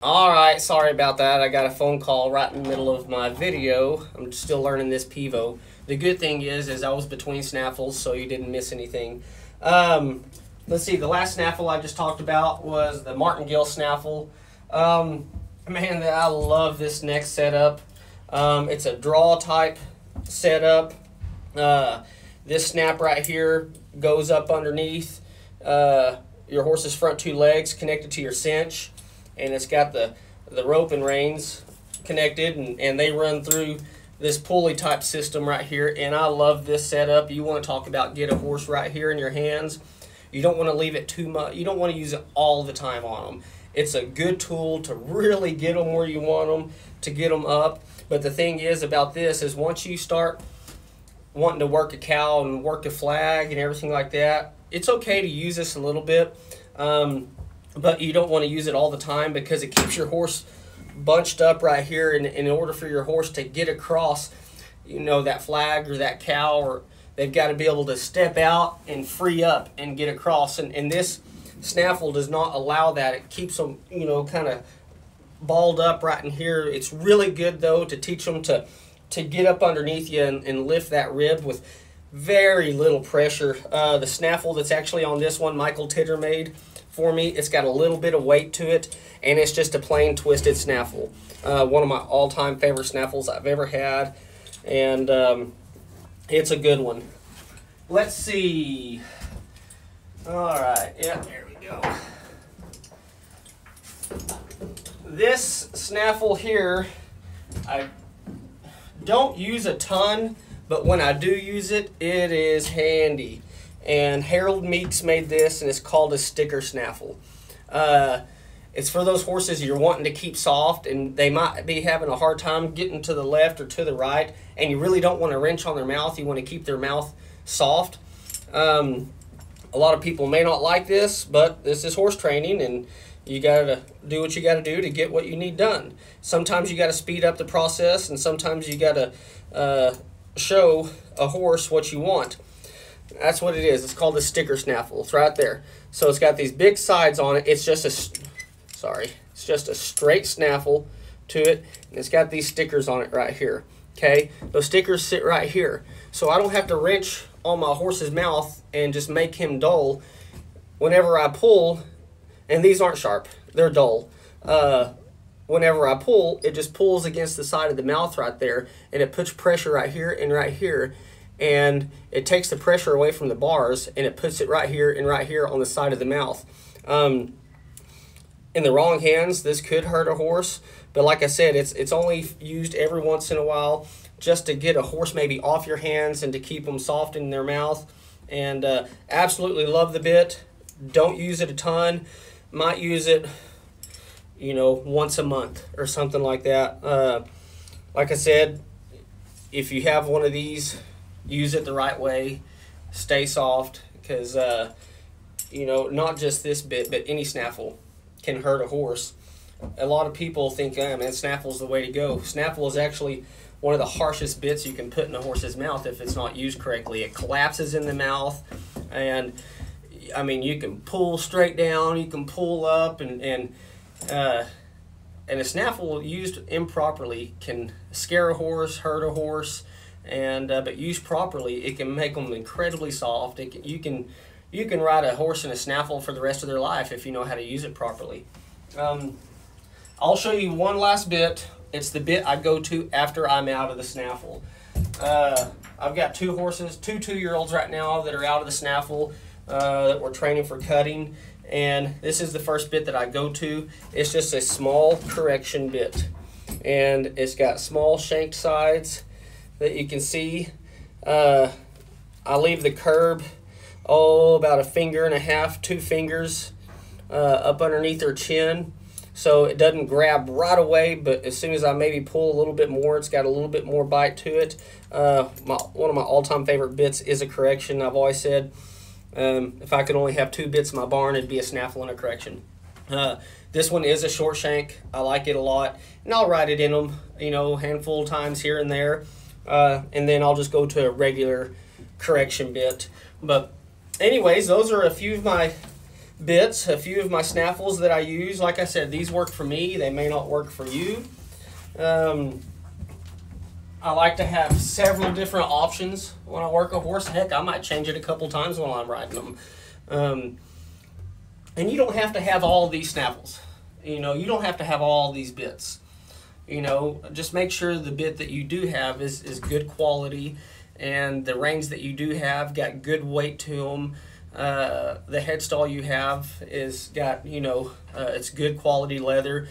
Alright, sorry about that. I got a phone call right in the middle of my video. I'm still learning this pivo. The good thing is I was between snaffles, so you didn't miss anything. Let's see, the last snaffle I just talked about was the martingale snaffle. Man, I love this next setup. It's a draw type setup. This snap right here goes up underneath your horse's front two legs connected to your cinch. And it's got the rope and reins connected, and they run through this pulley type system right here. And I love this setup. You want to talk about get a horse right here in your hands. You don't want to leave it too much. You don't want to use it all the time on them. It's a good tool to really get them where you want them, to get them up. But the thing is about this is once you start wanting to work a cow and work a flag and everything like that, it's okay to use this a little bit. But you don't want to use it all the time because it keeps your horse bunched up right here. And in order for your horse to get across, that flag or that cow, or they've got to be able to step out and free up and get across. And this snaffle does not allow that. It keeps them, kind of balled up right in here. It's really good, though, to teach them to get up underneath you and lift that rib with very little pressure. The snaffle that's actually on this one, Michael Titter made for me, it's got a little bit of weight to it, and it's just a plain twisted snaffle. One of my all-time favorite snaffles I've ever had, and it's a good one. Let's see. All right, yeah, there we go. This snaffle here, I don't use a ton, but when I do use it, it is handy. And Harold Meeks made this, and it's called a sticker snaffle. It's for those horses you're wanting to keep soft, and they might be having a hard time getting to the left or to the right, and you really don't want to wrench on their mouth. You want to keep their mouth soft. A lot of people may not like this, but this is horse training, and you got to do what you got to do to get what you need done. Sometimes you got to speed up the process, and sometimes you got to show a horse what you want. That's what it is. It's called the sticker snaffle. It's right there. So it's got these big sides on it. It's just a straight snaffle to it, and it's got these stickers on it right here. Okay, those stickers sit right here, so I don't have to wrench on my horse's mouth and just make him dull whenever I pull. And these aren't sharp; they're dull. Whenever I pull, it just pulls against the side of the mouth right there, and it puts pressure right here and right here. And it takes the pressure away from the bars, and it puts it right here and right here on the side of the mouth. In the wrong hands, this could hurt a horse, but like I said, it's only used every once in a while just to get a horse maybe off your hands and to keep them soft in their mouth. And absolutely love the bit. Don't use it a ton. Might use it, once a month or something like that. Like I said, if you have one of these, use it the right way, stay soft, because, not just this bit, but any snaffle can hurt a horse. A lot of people think, man, snaffle's the way to go. Snaffle is actually one of the harshest bits you can put in a horse's mouth if it's not used correctly. It collapses in the mouth, and, you can pull straight down, you can pull up, and a snaffle used improperly can scare a horse, hurt a horse. And but used properly, it can make them incredibly soft. You can ride a horse in a snaffle for the rest of their life if you know how to use it properly. I'll show you one last bit. It's the bit I go to after I'm out of the snaffle. I've got two horses, two 2-year-olds right now that are out of the snaffle that we're training for cutting. And this is the first bit that I go to. It's just a small correction bit, and it's got small shanked sides that you can see. I leave the curb, about 1.5 fingers, 2 fingers up underneath her chin, so it doesn't grab right away, but as soon as I maybe pull a little bit more, it's got a little bit more bite to it. One of my all-time favorite bits is a correction. I've always said if I could only have 2 bits in my barn, it'd be a snaffle and a correction. This one is a short shank. I like it a lot, and I'll ride it in them, a handful of times here and there. And then I'll just go to a regular correction bit. But anyways, those are a few of my bits, a few of my snaffles that I use. Like I said, these work for me. They may not work for you. I like to have several different options when I work a horse. Heck, I might change it a couple times while I'm riding them. And you don't have to have all these snaffles. You know, you don't have to have all these bits. You know, just make sure the bit that you do have is good quality, and the reins that you do have got good weight to them. The headstall you have is got, you know, it's good quality leather.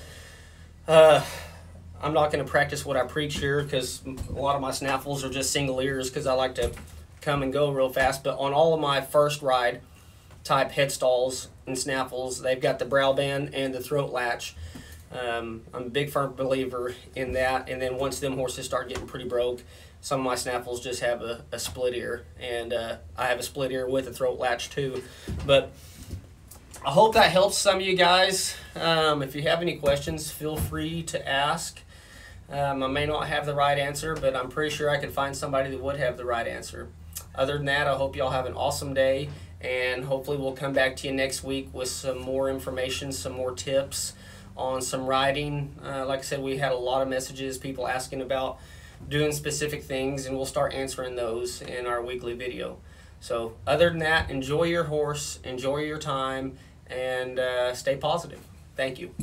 I'm not going to practice what I preach here because a lot of my snaffles are just single ears because I like to come and go real fast. But on all of my first ride type headstalls and snaffles, they've got the brow band and the throat latch. I'm a big firm believer in that. And then once them horses start getting pretty broke, some of my snaffles just have a split ear. And I have a split ear with a throat latch too. But I hope that helps some of you guys. If you have any questions, feel free to ask. I may not have the right answer, but I'm pretty sure I can find somebody that would have the right answer. Other than that, I hope y'all have an awesome day, and hopefully we'll come back to you next week with some more information, some more tips on some riding. Like I said, we had a lot of messages, people asking about doing specific things, and we'll start answering those in our weekly video. So other than that, enjoy your horse, enjoy your time, and stay positive. Thank you.